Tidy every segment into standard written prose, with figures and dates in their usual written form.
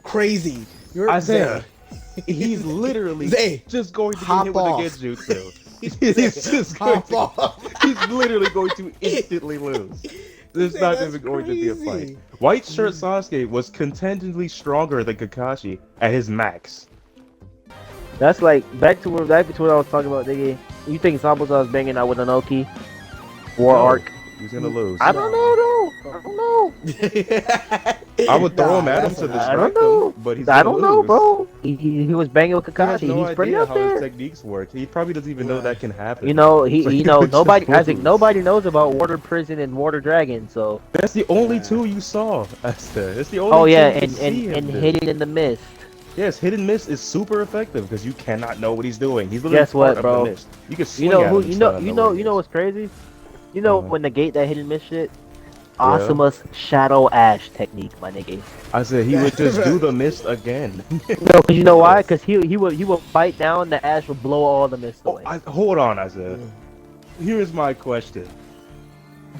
crazy. You're Isaiah, Zay. he's literally Zay, just going to get hop hit with a off. Genjutsu. He's Zay, just going hop to, off. he's literally going to instantly lose. There's Zay, not that's even going to be a fight. crazy. White Shirt Sasuke was contendingly stronger than Kakashi at his max. That's like back to what I was talking about, nigga. You think Zabuza was banging out with Anoki? War No, arc? he's gonna lose. I don't know though. I don't know. I would throw him at him that's to a lie. I don't distract know. him, but he's I gonna don't know, lose. bro. He was banging with He has Kakashi. no He's pretty idea up how his there. techniques work. He probably doesn't even know that can happen. You know, So you know, would nobody. just I think lose. nobody knows about Water Prison and Water Dragon. So. That's the only two you saw, Esther. That's the only Oh yeah, two you and can see him and do. Hidden in the Mist. Yes, hit and miss is super effective because you cannot know what he's doing. He's literally Guess what, part bro? of the mist. You can swing You know at who? him. You still know. not You know know. what You it know is. what's crazy? You know Uh-huh. when negate that Hidden Mist shit. Asuma's Shadow Ash technique, my nigga. I said he would just do the mist again. No, cause you know why? Cause he would bite down, the ash would blow all the mist away. Hold on, Isaiah. Here's my question.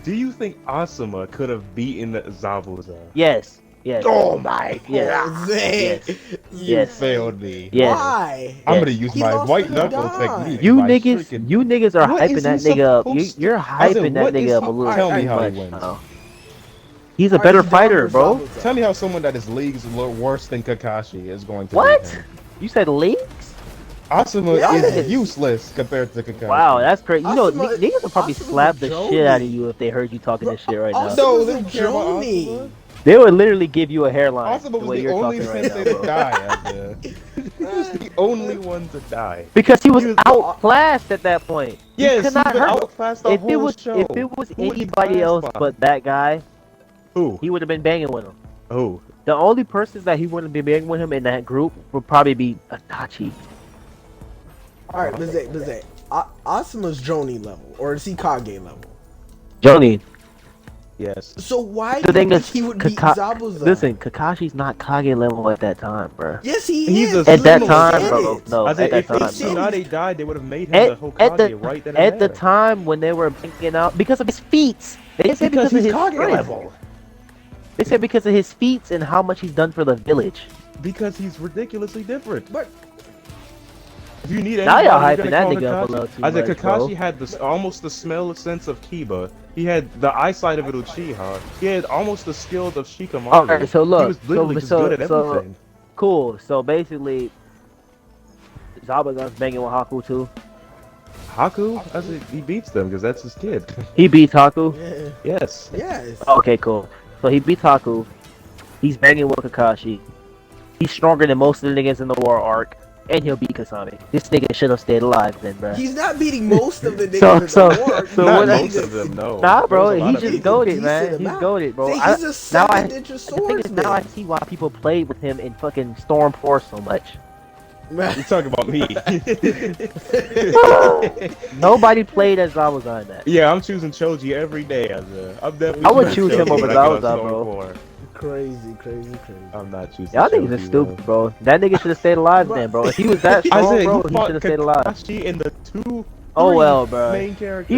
Do you think Asuma could have beaten Zabuza? Yes. Yes. Oh my Yes. god! Zay, Yes. You Yes. failed me. Yes. Why? I'm gonna use He my lost white to knuckle die. technique. You by niggas, freaking- you niggas are What hyping is that he nigga up. supposed to- You're I said, hyping that what is nigga up a he- little Tell me too how he much wins. now. He's a Alright, better he's down fighter, for bro. Zabuza. Tell me how someone that is leagues worse than Kakashi is going to beat What? him. You said leaks? Asuma Yes. is useless compared to Kakashi. Wow, that's crazy. You know, Asuma- niggas will probably Asuma's slap a the Joey. shit out of you if they heard you talking this shit right now. Also- No, they don't care about Johnny. Asuma. They would literally give you a hairline Asuma the was way the you're only talking right now, sensei to bro. die. Isaiah. He was the only one to die. Because he was He was- outclassed at that point. Yes, he could not been hurt. outclassed the If whole it was show. if it was Who would he anybody class else by? but that guy, Who? he would have been banging with him. Who? The only person that he wouldn't be banging with him in that group would probably be Itachi. Alright, but Zay, Asuma's Joni level, or is he Kage level? Johnny, Yes. So why the do you thing think is, he would beat Zabuza? listen, Kakashi's not Kage level at that time, bro. Yes, he He's is. a At that He time, said bro. it. No, I at said, that if time, bro. Tsunade died, they would have made him At, the at Hokage the right then at and the there. time when they were banging out because of his feats. They didn't say because of he's his Kage strength. level. They said because of his feats and how much he's done for the village. Because he's ridiculously different. But If you need Now anybody, y'all you're hyping gonna that call nigga up a Kakashi. little too I said much, Kakashi bro. had this almost the smell sense of Kiba. He had the eyesight of an Uchiha. He had almost the skills of Shikamaru. Alright, so look, he was literally just good at everything. Cool. So basically, Zabuza's banging with Haku too. Haku, I said he beats them because that's his kid. He beats Haku. yeah, Yes. yes. Okay, cool. So he beats Haku. He's banging with Kakashi. He's stronger than most of the niggas in the war arc, and he'll beat Kasami. This nigga should have stayed alive then, bro. He's not beating most of the niggas So- in the so- war. so Not what I- most of them, no. Nah, bro, There's a lot he's of just people. goated, Decent man. He's amount. goated, bro. See, he's a now I- 7-digit The thing is, swordsman. now I see why people played with him in fucking Storm Force so much. You talking about me? Nobody played as Zabuza in that. Yeah, I'm choosing Choji every day. I'm definitely. I would choosing choose him Choji over when I get on Zabuza, Storm bro. 4. Crazy. I'm not choosing. Y'all niggas Choji, are stupid, though. bro. That nigga should have stayed alive then, bro. If he was that I strong, said bro, he he fought should have stayed alive. Kakashi in the Oh three well, bro. main characters.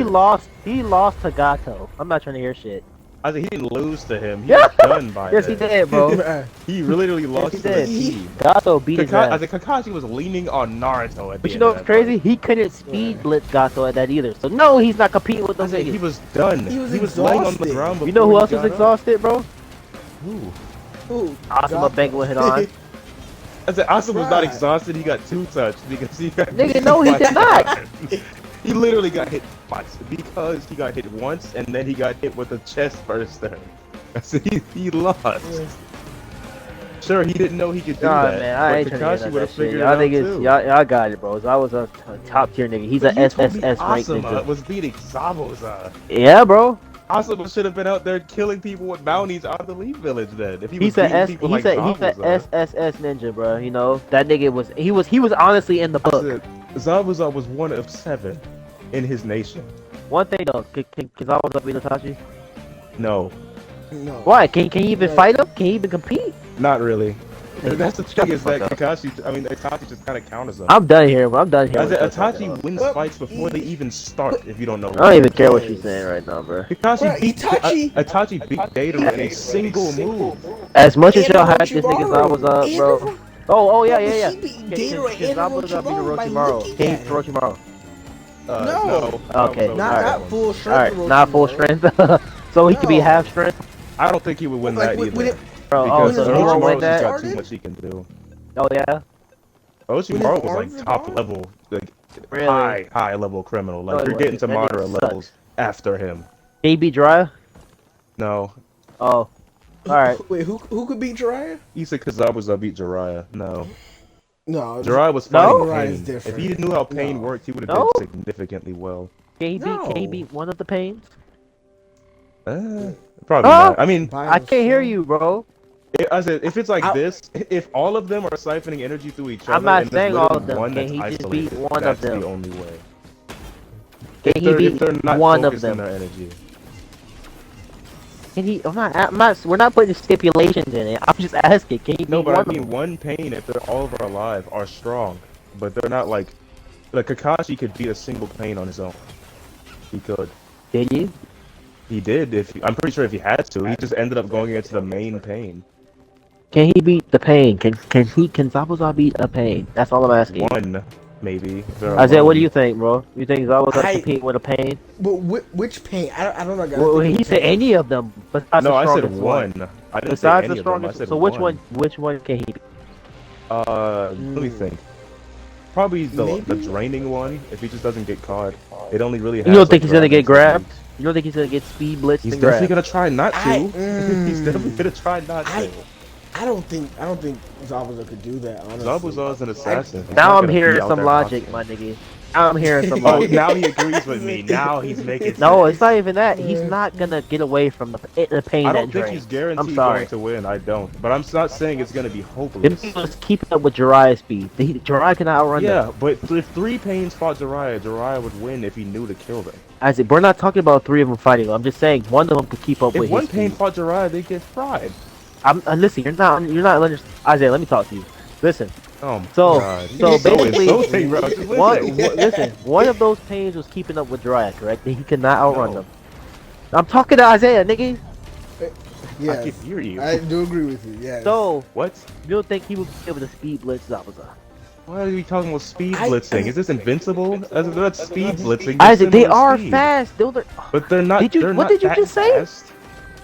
He lost to Gato. I'm not trying to hear shit. I said he didn't lose to him. He Yeah. was done by Yes, then. he did, bro. Bruh. He literally lost he to the did. team. Gato beat his I ass. said Kakashi was leaning on Naruto at the But you end know of what's that fight. crazy? He couldn't speed blitz Gato at that either. So no, he's not competing with I those said he niggas. was done. He was laying on the exhausted. ground. You know who before else he was got up. exhausted, bro? Who? Ooh, Asuma banging with Hidan. I said Asa was not Right. exhausted. He got two touched because he got. Nigga, beat no, he by did not. Hidan. He literally got hit twice because he got hit once and then he got hit with a chest burster. I said he lost. Sure, he didn't know he could do Nah, that. man, I ain't but trying Kakashi to hear would that have shit. figured it Y'all out niggas, too. y'all got it, bro. I was a top tier nigga. He's But a you told me SSS ranked Asuma nigga. was beating Zabuza. Yeah, bro. Asuma should have been out there killing people with bounties out of the Leaf Village then. If he was He's a beating S. people He's like a Zabuza. SSS ninja, bro. You know that nigga was. He was honestly in the I book. said, Zabuza was one of 7 in his nation. One thing though, cause I was up with Itachi. No, no. Why? Can he even Right. fight him? Can he even compete? not really. That's the thing is that Itachi just kind of counters them. I'm done here. I'm done here. As with Itachi wins Well, fights before they even start. If you don't know, I don't even care what Yes. she's saying right now, bro. Itachi beat Deidara in a single move. As much as And y'all hype this nigga Orochimaru. Zabuza up, And bro. Oh, yeah. He beat Deidara and Zabuza beat Orochimaru by Orochimaru. looking Can he at beat him. Orochimaru? No. Okay. No, Not full strength. Alright, not full Orochimaru. strength. So he could be No. half strength. I don't think he would win Like, that when either. it- Bro, Because so he won't win Orochimaru's just that. got too much he can do. Oh yeah. Orochimaru was arms like are top gone? level, like Really? high level criminal. Like No, you're getting to that nigga moderate sucks. levels after him. Can he beat Jiraiya? No, Oh. Alright. Wait, who could beat Jiraiya? he said Zabuza beat Jiraiya. No, No. Jiraiya was No? fighting Jiraiya's pain. different. If he knew how pain No. worked, he would have No? did significantly well. Can he No. beat one of the pains? Probably Oh! not. I mean, I can't hear you, bro. I said if it's like I- this, if all of them are siphoning energy through each other, I'm not and there's saying all literally of them. one Can that's he just isolated, beat one of that's them? the only way. Can he If beat they're not one of focused on them? their energy. Can he? I'm not. We're not putting stipulations in it. I'm just asking. Can he beat No, but one I mean, of them? one pain, if they're all alive, are strong, but they're not like Kakashi could beat a single pain on his own. He could. Did you? He did. I'm pretty sure if he had to, he just ended up going into the main pain. Can he beat the pain? Can Zabuza beat a pain? That's all I'm asking. One, maybe. if they're Isaiah, what do alone. you think, bro? You think Zabuza I- compete with a pain? But which pain? I don't know. guys. Well, I think he it said depends. any of them besides No, the I said strongest one. I didn't Besides say the any of them. I strongest. said So which one can he beat? Let me think. Probably the Maybe? draining one. If he just doesn't get caught, it only really. Has, You don't think like, he's gonna get dragon grabbed? You don't think he's gonna get speed blitzed He's and definitely grabbed? gonna try not to. I- He's definitely gonna try not I- to. I don't think Zabuza could do that. Honestly. Zabuza's an assassin. He's Now not I'm gonna be hearing out some there logic, boxing. my nigga. Now I'm hearing some Oh, logic. now he agrees with me. Now he's making. No, sense. it's not even that. He's not gonna get away from the pain I that don't think drains. he's guaranteed I'm sorry. going to win. I don't. But I'm not saying it's gonna be Them hopeless. was keeping up with Jiraiya's speed. Jiraiya cannot outrun them. Yeah, but if three pains fought Jiraiya would win if he knew to kill them. Isaac, we're not talking about three of them fighting. I'm just saying one of them could keep up If with one his pain speed. fought Jiraiya, they get fried. Listen, you're not Isaiah, let me talk to you. Listen, Oh my So- God. so You're basically- insulting, bro. Just listen. listen, one of those pains was keeping up with Jiraiya, correct? He could not outrun No. them. I'm talking to Isaiah, nigga. I Yes, can hear you. I do agree with you. Yes. So, What? you don't think he would be able to speed blitz Zabuza? Why are we talking about speed I- blitzing? Is this invincible? That's speed blitzing. They're Isaac, they similar are speed. fast. But they're not. Did you- They're what not did you that just say? fast.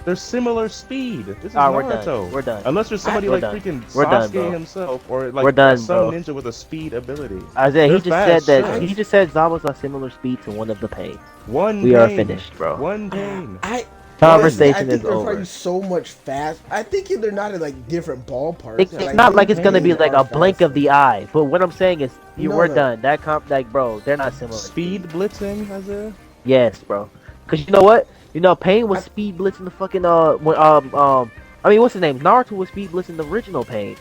They're similar speed. This is Alright, Naruto. we're done. Unless there's somebody We're like done. freaking We're done, Sasuke bro. himself, or like We're done, some bro. ninja with a speed ability. Isaiah, They're he just fast, said that. sure. He just said Zabuza similar speed to one of the pains. One. We are pain. finished, bro. One pain. Conversation I think is they're over. probably so much fast. I think they're not in like different ballparks. It's not like it's gonna be like a blink of the eye. But what I'm saying is, we're No. done. Like, bro, they're not similar. Speed blitzing, Isaiah? Yes, bro. Cause you know what? You know, Pain was speed blitzing the fucking I mean, what's his name? Naruto was speed blitzing the original Pain.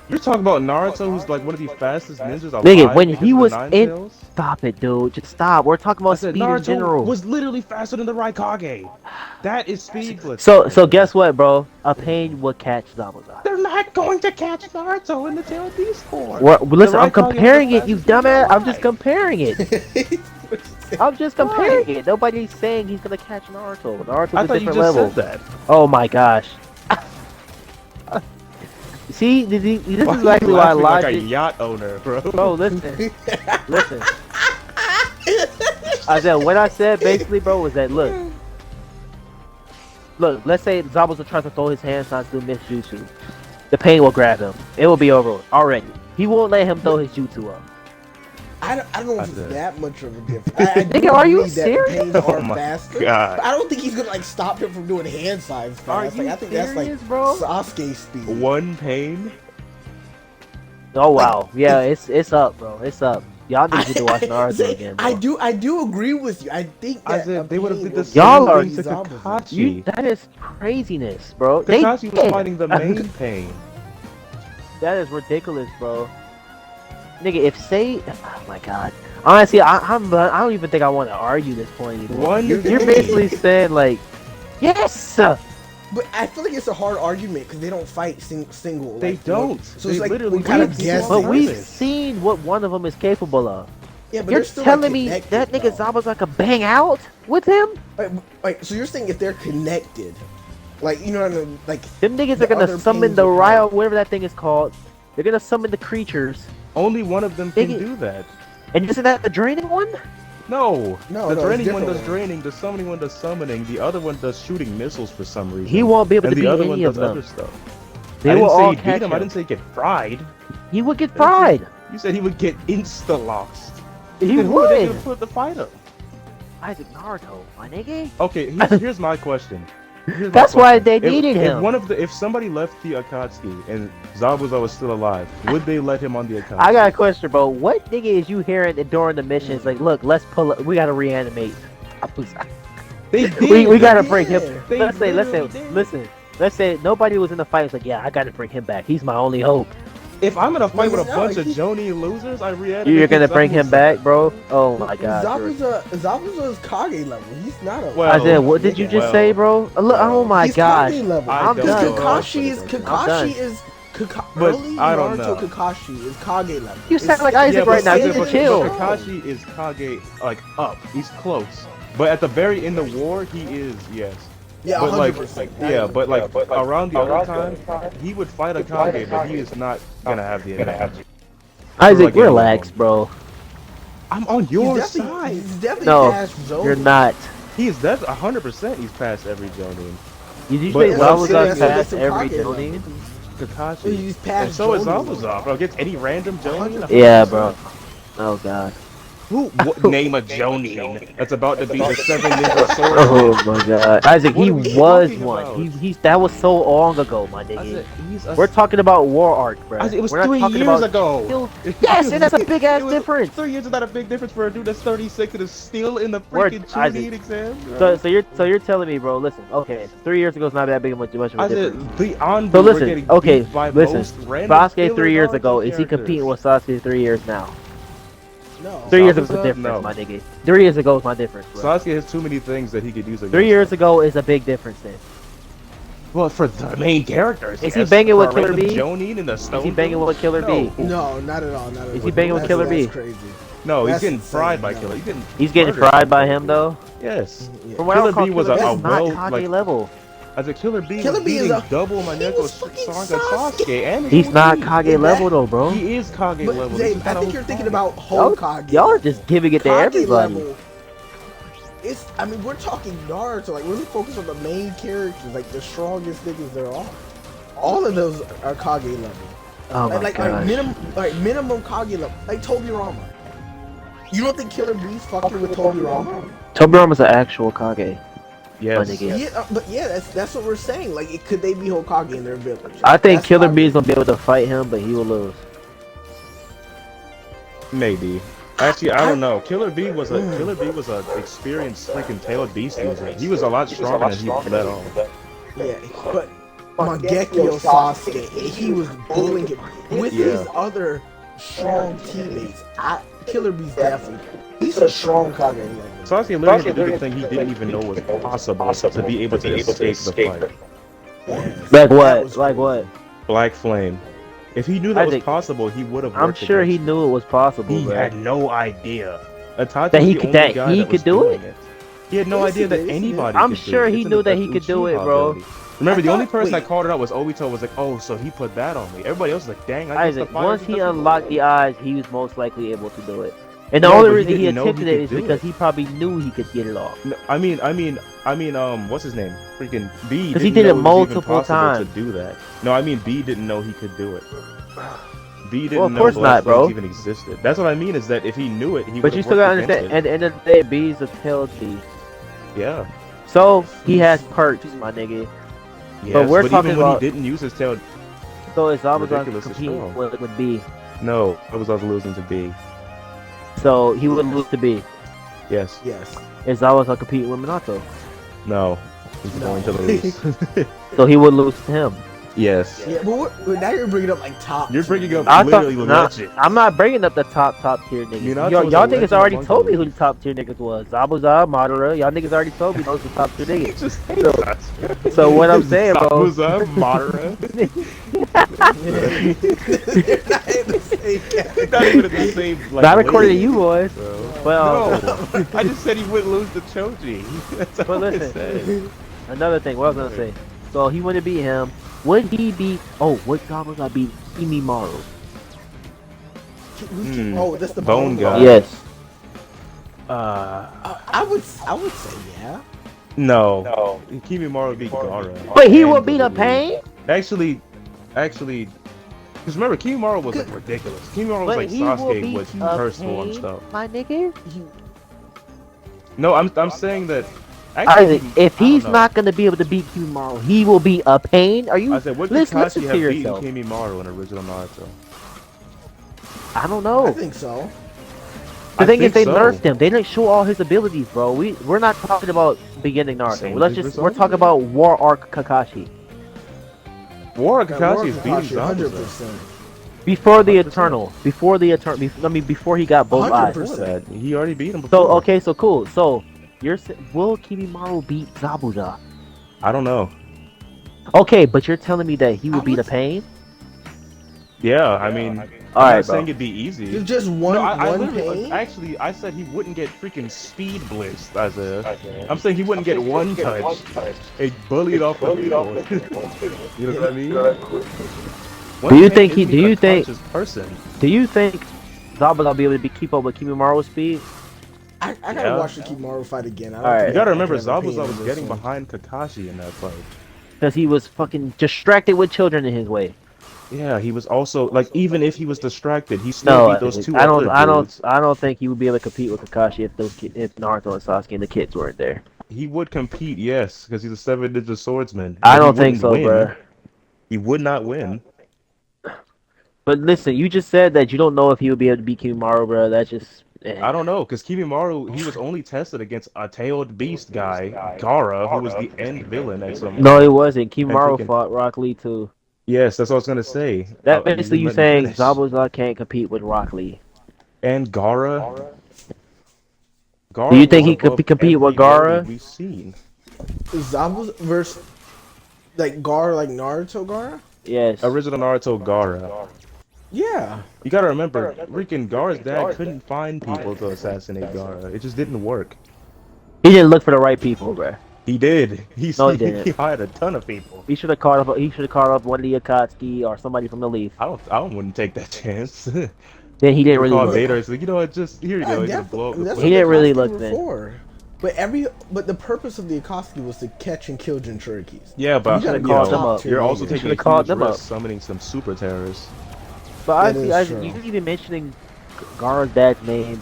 You're talking about Naruto, who's like one of the fastest ninjas alive. Nigga, when because he of the was Nine in- Tails? Stop it, dude. Just stop. We're talking I about said speed in Naruto general. was literally faster than the Raikage. That is speed blitzing. So guess what, bro? A Pain would catch Zabuza. They're not going to catch Naruto in the Tail of Beast Form. Listen, I'm Raikage is comparing the it, you fastest ninja dumbass. I'm just alive. comparing it. I'm just comparing it. Nobody's saying he's gonna catch Naruto. Naruto's I a thought you different just level. said that. Oh my gosh. See, this is Why are you exactly why laughing like a logic. yacht owner, bro. Bro, listen, listen. I said what I said basically, bro, was that look. Let's say Zabuza tries to throw his hands on to Miss Jutsu. The Pain will grab him. It will be over already. He won't let him throw his jutsu up. I don't know if I it's did. that much of a difference. I do Nigga, are you agree that serious? Pains Oh are my faster. God. But I don't think he's gonna like stop him from doing hand signs fast. Are Like, you I think that's like serious, bro? Sasuke speed. One pain. Oh wow, yeah, it's up, bro. It's up. Y'all need to watch Naruto again, bro. I do agree with you. I think I that said they would have Pain did the will Y'all same are- thing to Zabuza. Kakashi. That is craziness, bro. Kakashi was did. fighting the main pain. That is ridiculous, bro. Nigga, if say, oh my god. Honestly, I don't even think I want to argue this point anymore. One You're pain. basically saying like, yes. But I feel like it's a hard argument because they don't fight single. They like, don't. So They it's like literally we're kind of don't. guessing. But we've Service. seen what one of them is capable of. Yeah, but You're they're still telling like, me connected, that nigga though. Zabuza could bang out with him? Like, so you're saying if they're connected, like you know what I mean? Like Them niggas the are gonna other summon pains the of Ryo, whatever that thing is called. They're gonna summon the creatures. Only one of them can Nigga- do that. And isn't that the draining one? No, No, the no, it's draining one different does ones. draining, the summoning one does summoning, the other one does shooting missiles for some reason. He won't be able and to the beat other one any does of them. other stuff. They I will didn't say all he beat catch him. I him. didn't say get fried. He would get fried. You said he would get insta-lost. He Then who are they would. gonna put the fight up? Isaac Naruto, my nigga. Okay, here's my question. Here's my That's why question. they If- needed him. If somebody left the Akatsuki and Zabuza was still alive, would they let him on the Akatsuki? I got a question, bro. What nigga is you hearing during the missions? Like, look, let's pull up. We gotta reanimate. They did. We gotta did. bring him. They Let's say, literally did. listen. Let's say nobody was in the fight. It's like, yeah, I gotta bring him back. He's my only hope. If I'm gonna fight with a No, bunch of he- Joni losers, I reanimate. You're gonna bring him Zabuza. back, bro? Oh my god. George. Zabuza is Kage level. He's not a. Well, Isaiah, what did you just well, say, bro? Look, oh my he's gosh. Kage level. I I'm don't done. know. Kakashi is I'm done. But early I don't Naruto know. Kakashi is Kage level. You sound like Yeah, Isaac but right now. You but- need to but chill. Kakashi is Kage like up. He's close. But at the very end of war, he is yes. Yeah, But like, 100%. but around the other time, he would fight a Kage, but he is not gonna have the advantage. Isaac, like relax, anyone. bro. I'm on He's your definitely, side. he's definitely No, past Zoe. you're not. He's 100%. He's past every Jonin. Did you But say that's what I'm Zabuza saying, past that's every Kage level. Jonin? Kakashi. He's past And so is Jonin. Zabuza, bro. Against any random Jonin. Yeah, bro. Oh god. Who name a Jonin that's about to be the 7 ninja sword? Oh my god. Isaac, What he are we was talking one. about? He's that was so long ago, my nigga. Isaac, he's a- We're talking about War Arc, bro. Isaac, it was We're not 3 talking years about ago. Yes, and that's a big ass It was- difference. 3 years is not a big difference for a dude that's 36 and is still in the Word, freaking Isaac. Chunin exam. bro. So you're telling me, bro? Listen, okay, 3 years ago is not that big much of a I difference. said the Anbu So were listen, getting okay, beat by listen. most random Sasuke filler 3 years Naruto ago, is he characters. competing with Sasuke 3 years now? No. 3 years ago is a Zabuza? difference, No. my nigga. 3 years ago is my difference, bro. Sasuke has too many things that he could use. 3 years ago is a big difference then. Well, for the main characters, Is he yes. banging with For a Killer random B? Jonin and the Stone Is he banging with Killer B? No, not at all. Not at all. Is he banging with Killer B? That's crazy. No, he's That's getting insane, fried by no. Killer. He's getting murdered fried by him though. Yes. Yeah. From what I Killer recall, B was Killer a B's not well, Kage like- level. As a Killer B Killer was B is beating a- double he Maneko was fucking Sanga Sasuke. Sasuke, and He's not Kage. Kage level though, bro. He is Kage But level. Zay, This is I not think a you're whole thinking problem. about Y'all, Hokage. y'all are just giving it to Kage everybody. level. It's. I mean, we're talking Naruto. Like, really focus on the main characters, like the strongest niggas there are. All of those are Kage level. Oh my like gosh. minimum Kage level. Like Tobirama. You don't think Killer Bee's fucking with Tobirama? Tobirama's an actual Kage. Yes. My nigga. Yeah, but yeah, that's what we're saying. Like, could they be Hokage in their village? I think That's Killer my- B is gonna be able to fight him, but he will lose. Maybe. Actually, I don't know. Killer B was a experienced freaking tailed beast user. He was a lot stronger than he let on. Yeah, but Mangekyo Sasuke, he was bullying him with his other strong teammates. Killer Bee's definitely. He's a strong Kage level. Sasuke literally had to do the thing he didn't even know was possible to be able to escape the fight. Yes, Like that what? was Like cool. what? Black Flame. If he knew that was Isaac, possible, he would have. I'm sure he against knew it was possible, He bro. had no idea. Itachi That he was the could- only that guy he that was could do doing it. He had no Yes, he idea that did. Yes, he did. anybody. I'm could do sure it. he It's knew an that he could do it, Uchiha bro. ability. Remember, I the only thought- person wait. that called it out was Obito. Was like, "Oh, so he put that on me." Everybody else was like, "Dang, I used Isaac, the fire once he because of unlocked it." the eyes, he was most likely able to do it. And the No, only but he reason he didn't know he attempted it could is do because it. he probably knew he could get it off. No, what's his name? Freaking B. 'Cause he didn't did it know was even multiple possible times. to do that. No, I mean B didn't know he could do it. B didn't Well, of know course Black not, bro. Flames even existed. That's what I mean. Is that if he knew it, he would. But you still gotta understand, at the end of the day, B is a tail B. Yeah. So, he has perks, my nigga. Yes, we're talking even when about- he didn't use his tail. So, is Zabuza Ridiculously competing strong. with B. No, I was losing to B. So, he would lose to B. Yes. Yes. Is Zabuza competing with Minato. No. He's No. going to lose. So, he would lose to him. Yes. Yeah, but now you're bringing up like top. You're bringing up I literally thought, nah, legend. I'm not bringing up the top tier niggas. Minato Y'all was a niggas legend already among told me the who the top tier niggas was. Zabuza, Madara. Y'all niggas already told me those were top tier You niggas. just hate us. So what I'm saying, bro. Zabuza, Madara. They're not in the same category. Not even in the same like. Not according to league, you boys. bro. Well, No, I just said he wouldn't lose to Choji. That's but all I listen. said. Another thing, what I was gonna say. So he wouldn't beat him. Would he beat? Oh, what Zabuza beat Kimimaru? Oh, that's the Bone guy. Yes. I would say yeah. No. Kimimaru beat Gaara. But he And will beat a Guru. Pain. Actually, because remember, Kimimaru was like ridiculous. Kimimaru was But like he will Sasuke beat with a first form Pain, stuff. my nigga. No, I'm saying that. Actually, Isaac, if I don't he's know. not gonna be able to beat Kimimaru, he will be a Pain. Are you? I said, would listen Kakashi to have beaten yourself. Kimimaru in original Naruto? I don't I know. think so. The thing is, think they so. nerfed him. They didn't show all his abilities, bro. We're not talking about beginning Naruto. Same Let's thing just for we're Sasuke. talking about War Arc Kakashi War Yeah, Kakashi is beating Kakashi, Zabuza. 100%. before the 100%. Eternal. Before he got both eyes. 100%. Before that, he already beat him before. So okay, so cool. So will Kimimaru beat Zabuza? I don't know. Okay, but you're telling me that he will I beat a would- Pain? Yeah, I mean, All I'm right, not saying bro. it'd be easy. There's just one No, I one literally, pain. actually, I said he wouldn't get freaking speed blitzed. I'm saying he wouldn't get one touch. A bullied off the field. You know what I mean? One Do you pain think he? isn't Do even you a think? conscious person? Do you think Zabuza will be able to keep up with Kimimaru's speed? I gotta Yeah. watch the Kimaru fight again. I don't Alright. think You gotta I remember, can have a pain Zabuza in was this getting one. behind Kakashi in that fight. Because he was fucking distracted with children in his way. Yeah, he was also like, even if he was distracted, he still No, beat those two I other dudes. don't think he would be able to compete with Kakashi if Naruto and Sasuke and the kids weren't there. He would compete, yes, because he's a 7 ninja swordsman. I But he don't think wouldn't so, win. bro. He would not win. But listen, you just said that you don't know if he would be able to beat Kimimaru, bro. That's just. I don't know, because Kimimaru, he was only tested against a tailed beast guy, Gaara, who was the end villain at some No, point. it wasn't. And Kimimaru freaking, fought Rock Lee too. yes, that's what I was gonna say. That You basically didn't you let me saying finish. Zabuza can't compete with Rock Lee. And Gaara. Gaara Do you think was he could above compete with everybody Gaara? we've seen. Zabuza versus like Gar, like Naruto Gara. Yes. Original Naruto Gaara. Yeah. You gotta remember, freaking Gaara's dad couldn't find people to assassinate Gaara. It just didn't work. He didn't look for the right people, bro. He did. No, he didn't. He hired a ton of people. He should have called up. He should have called up one of the Akatsuki or somebody from the Leaf. I wouldn't take that chance. Then he didn't really call look. Vader. It's like, you know what? Just here you go. He's gonna blow up the That's He what place. didn't the really Akatsuki look were then. for. But the purpose of the Akatsuki was to catch and kill Jinchurikis. Yeah, but You gotta be you know, called them up. you're also nigga. taking a Should've called huge them up. risk summoning some super terrorists. But That honestly, is true. you're even mentioning Gaara's dad's name.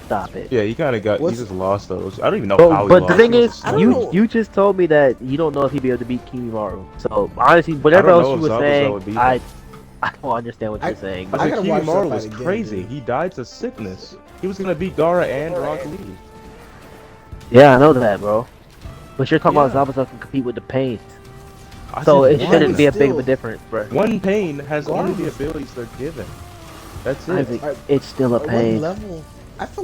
Stop it. Yeah, you kind of got. What's- He just lost those. I don't even know how he But lost. the thing He was is, a I don't you know. you just told me that you don't know if he'd be able to beat Kimimaru. So honestly, whatever I don't else know you if were Zabuza would saying, beat I him. don't understand what you're saying. I I think gotta watch that Kimimaru fight was again, crazy. dude. He died to sickness. He was gonna beat Gaara and Rock Lee. Yeah, I know that, bro. But you're talking Yeah. about Zabuza can compete with the pain, I so said it one. shouldn't be a big of a Still- difference, bro. One pain has Gaara only the was- abilities they're given. That's it. Isaac, Alright, it's still a At what pain. level? I feel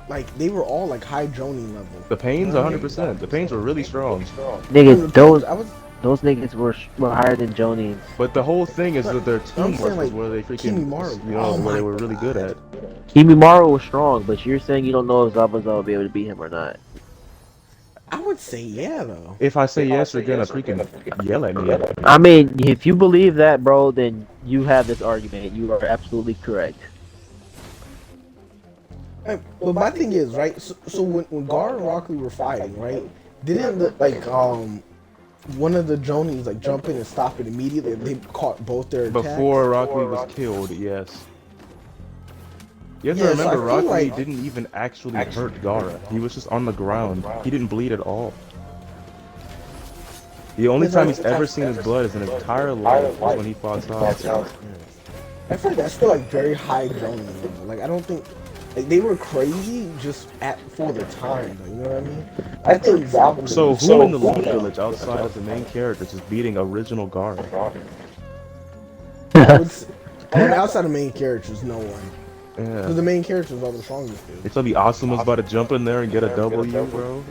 like they were all like high Jonin level. The pains, 100%. The pains were really strong. Nigga, I was those niggas were higher than Jonins. But the whole thing is that their I'm teamwork saying, was like, where they freaking, Kimimaru. you know, Oh where they my were really good at. Kimimaru was strong, but you're saying you don't know if Zabuza will be able to beat him or not. I would say yeah though. If I say yes, you're gonna freaking yell at me. I mean, if you believe that, bro, then you have this argument. You are absolutely correct. But my thing is, right? So when Gar and Rock Lee were fighting, right? Didn't one of the Jonins like jump in and stop it immediately? They caught both their attacks? Before Rock Lee was killed, yes. You have to Yes, I remember, feel Rock Lee like- didn't even actually hurt Gaara. He was just on the ground. He didn't bleed at all. The only Yes, time I- he's ever seen his blood is in his entire life was when he fought Sasuke. I feel like that's still like very high Jonin level. Like I don't think Like, they were crazy just for the time, though, you know what I mean? I think Zabuza So was who in the so Leaf cool. Village outside of the main characters is beating original Gaara? I would say, I mean, outside of main characters, no one. Yeah. Because the main characters are the strongest, dude. It's gonna be Asuma's about to jump in there and get a W, bro.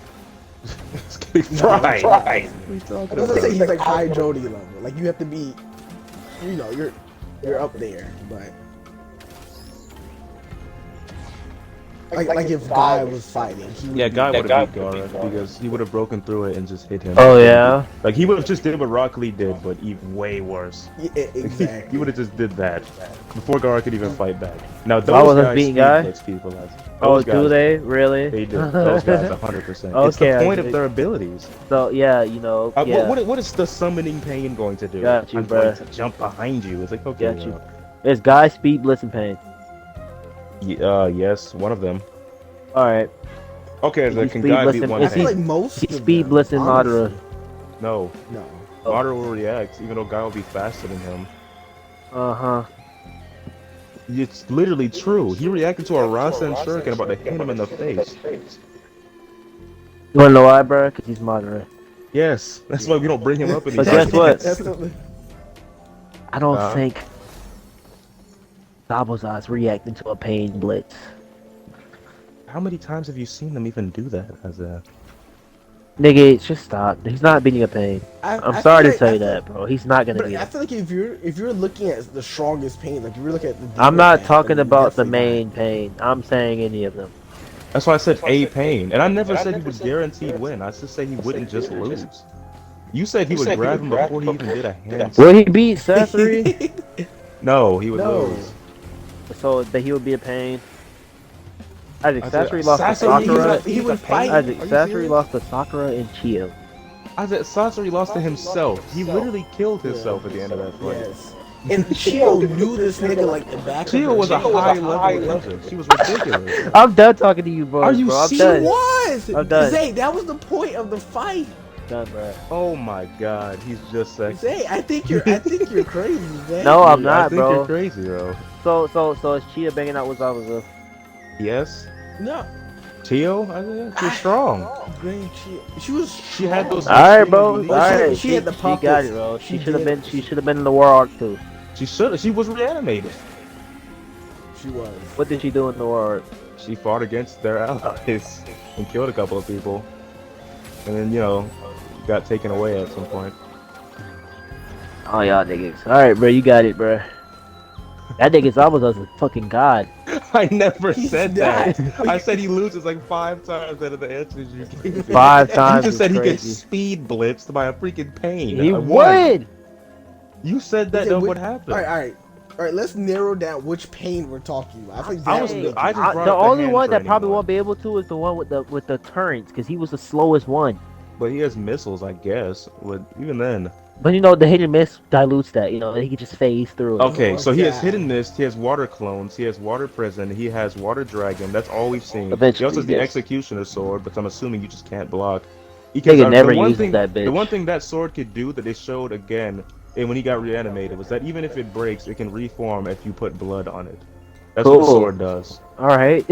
It's gonna be Nah, fried. nah, What are you I talking was gonna say about? he's like high Jody level. Like, you have to be, you know, you're up there, but like if Guy was fighting, he would Yeah, be, Guy would have beat Gaara because he would have broken through it and just hit him. Oh yeah. Like he would have just did what Rock Lee did, but even way worse. Yeah, He exactly. would have just did that before Gaara could even fight back. Now Why those was guys beating speed Guy? blitz people. Oh, Those do guys, they really? They do. Those guys, 100%. It's Okay, the point I of see. their abilities. So yeah, you know, yeah. What is the summoning pain going to do? Got you, I'm bruh. going to jump behind you. It's like, okay. Got you. There's Guy, Speed, Blitz, and Pain. Yes, one of them. All right. Okay, then He's can speed Guy beat listen- one I is feel he- like most He's of Speed, them, Blitz, and honestly. Madara. No. No. Oh. Madara will react, even though Guy will be faster than him. Uh-huh. It's literally true. He reacted to a Rasen Shuriken about to hit him in the face. You wanna know why, bro? Because he's Madara. Yes, that's why we don't bring him up in But these guess what? That's the, I don't Uh-huh. think Zabuza's reacting to a Pain Blitz. How many times have you seen them even do that as a... Nigga, just stop. He's not beating a Pain. I'm I sorry feel to tell you I feel- that, bro. He's not gonna But beat I him. feel like if you're looking at the strongest Pain, like if you're looking at the I'm demon not path, talking then about the definitely main Pain. I'm saying any of them. That's why I said a pain. And I never said he would guaranteed win. I just say he wouldn't just lose. You said he would grab him before he even did a hand. Will he beat Sasori? No, he would No. lose. So that he would be a Pain. Isaac, I said, Sasori lost to Sasori, Sakura. he would fight. Isaac, Are you Sasori serious? lost to Sakura and Chio. I said Sasori lost to himself. He literally killed himself at the end of that fight. Yes. And Chio knew this nigga like the back Chio of her was a hand. high-level ninja. She was ridiculous. I'm done talking to you, bro. Are you bro. I'm She serious? done. was! I'm done. Zay, that was the point of the fight. Done, bro. Oh my god, he's just sexy. Zay, I think you're crazy, Zay. No, I'm I not, think bro. you're crazy, bro. So is Chia banging out with Zabuza? Yes? No. Chio? I think she's strong. Green Chio. She was She had those... All right, bro. All extremely Well, right. she had the She got puppets. it, bro. She She should have did. been. She should have been in the war arc too. She should. She was reanimated. She was. What did she do in the war arc? She fought against their allies and killed a couple of people. And then, you know, got taken away at some point. Oh y'all niggas. All right, bro. You got it, bro. That nigga Zabuza's a fucking god. I never He's said not. that. I said he loses like 5 times out of the answers you gave me. 5 times. You just is said he gets crazy. speed blitzed by a freaking pain. He I won. would. You said that, Okay, no, which- what happened? All right. Let's narrow down which Pain we're talking about. I think I that was- would make I it- just brought The up the only hand one that training probably one. won't be able to is the one with the turrets, because he was the slowest one. But he has missiles, I guess. But even then. But you know, the hit and miss dilutes that. You know, he can just phase through it. Okay, so he has God. hit and missed, he has water clones, he has water prison, he has water dragon. That's all we've seen. He Eventually, also has the yes. executioner sword, but I'm assuming you just can't block. He Nigga the never one uses thing, that bitch. The one thing that sword could do that they showed again, and when he got reanimated, was that even if it breaks, it can reform if you put blood on it. That's what the Cool. sword does. All right,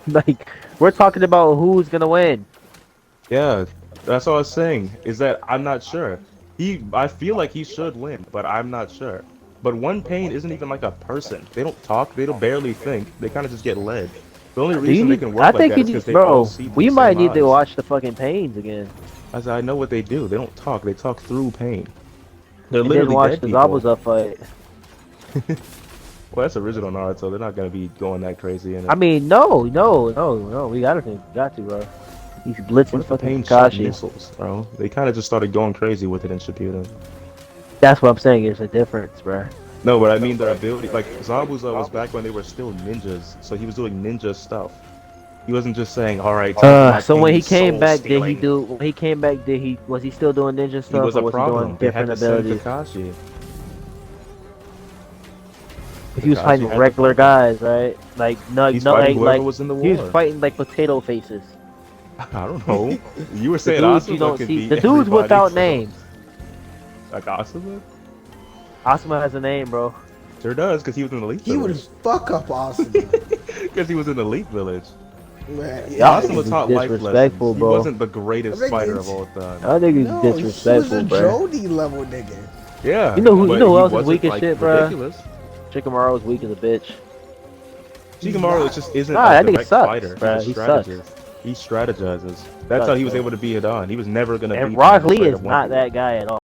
like we're talking about who's gonna win. Yeah, that's all I was saying. Is that I'm not sure. I feel like he should win, but I'm not sure. But One Pain isn't even like a person. They don't talk. They don't barely think. They kind of just get led. The only Do you reason they need- can work I like think that is you because need, they all bro. see through We the might same need to eyes. watch the fucking Pains again. I said, I know what they do. They don't talk. They talk through pain. They're And then literally watch dead the people. Zabuza fight. Well, that's original Naruto. They're not gonna be going that crazy in it. I mean, no. We got to, bro. He's what blitzing if the fucking pain shot Kakashi. missiles, bro? They kind of just started going crazy with it in Shippuden. That's what I'm saying. There's a difference, bro. No, but I mean their ability. Like Zabuza was back when they were still ninjas, so he was doing ninja stuff. He wasn't just saying, "All right." my So when pain he is came back, soul-stealing." was he still doing ninja stuff, He was or a was he problem. doing They had different to send abilities? Kakashi. He was Kakashi fighting had regular to- guys, right? Like no, He's no, fighting like whoever was in the he was war. fighting like potato faces. I don't know. You were The saying dudes you Asuma don't could see. beat The dudes everybody, without so- names. Like Asuma? Asuma has a name, bro. Sure does, because he was in the league. He would fuck up Austin. Because he was in Elite Village. Man, Y'all Asuma niggas taught is life disrespectful, lessons. He bro. wasn't the greatest I think fighter it's- of all time. Y'all niggas No, he was disrespectful, a bro. Jody level nigga. Yeah. You know who but else he is wasn't, weak as like, shit, bro? ridiculous. Shikamaru's weak as a bitch. Shikamaru just isn't Nah, a that nigga direct sucks, fighter. bruh. He's a He sucks. strategist. He strategizes. That's Sucks, how he was bro. able to beat Hidan. He was never gonna And beat Rock him Lee straight is up not 1v1. that guy at all.